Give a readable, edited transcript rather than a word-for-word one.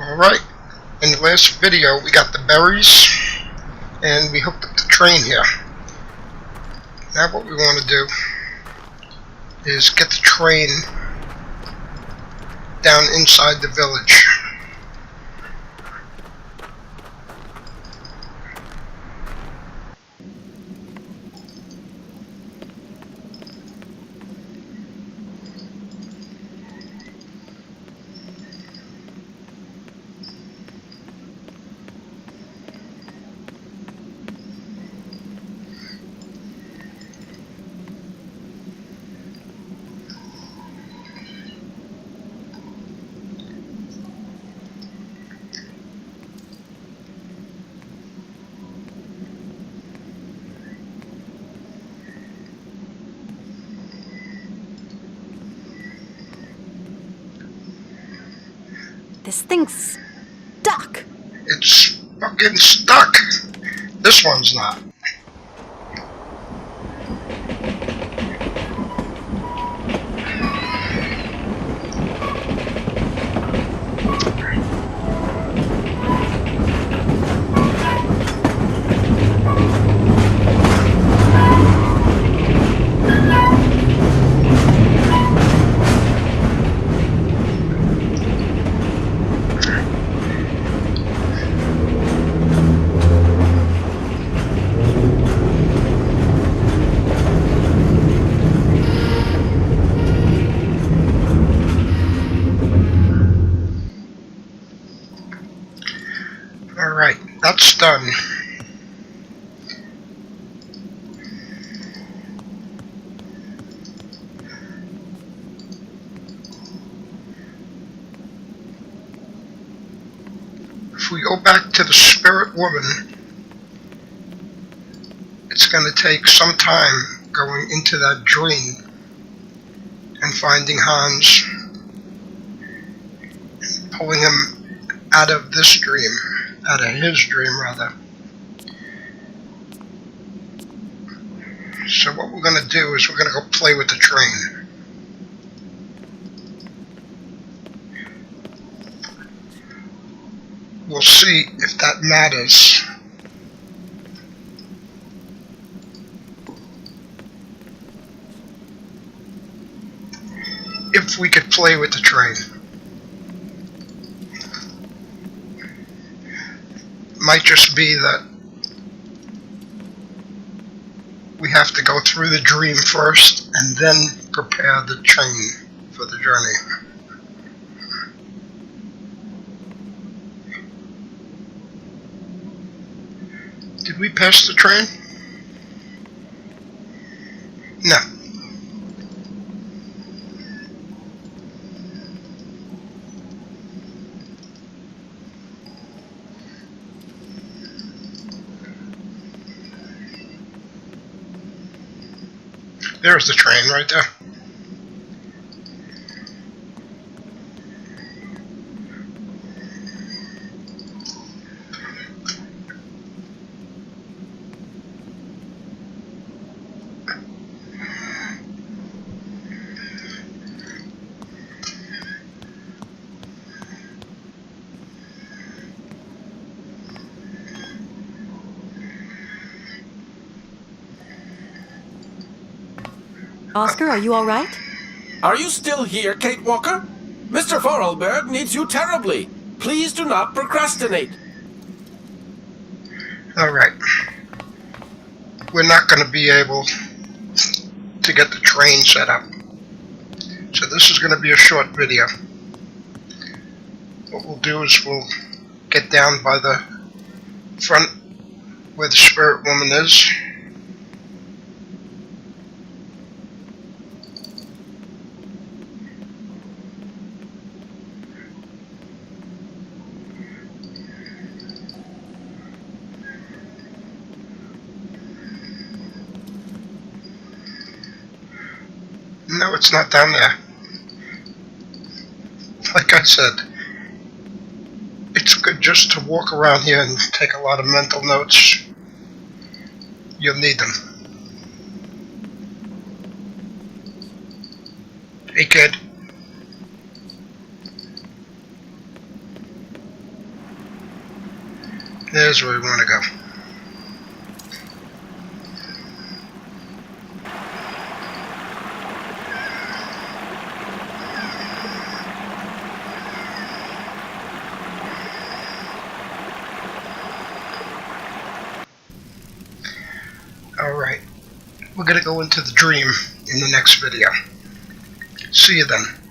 Alright, in the last video we got the berries and we hooked up the train here. Now what we want to do is get the train down inside the village. This thing's stuck. It's fucking stuck. This one's not. Alright, that's done. If we go back to the spirit woman, it's going to take some time going into that dream and finding Hans, and pulling him out of this dream. Out of his dream, rather. So what we're going to do is we're going to go play with the train. We'll see if that matters. If we could play with the train. Might just be that we have to go through the dream first and then prepare the train for the journey. Did we pass the train? No. There's the train right there. Oscar, are you all right? Are you still here, Kate Walker? Mr. Vorarlberg needs you terribly. Please do not procrastinate. Alright. We're not going to be able to get the train set up. So this is going to be a short video. What we'll do is we'll get down by the front where the spirit woman is. No, it's not down there. Like I said, it's good just to walk around here and take a lot of mental notes. You'll need them. Hey kid. There's where we want to go. Alright, we're going to go into the dream in the next video. See you then.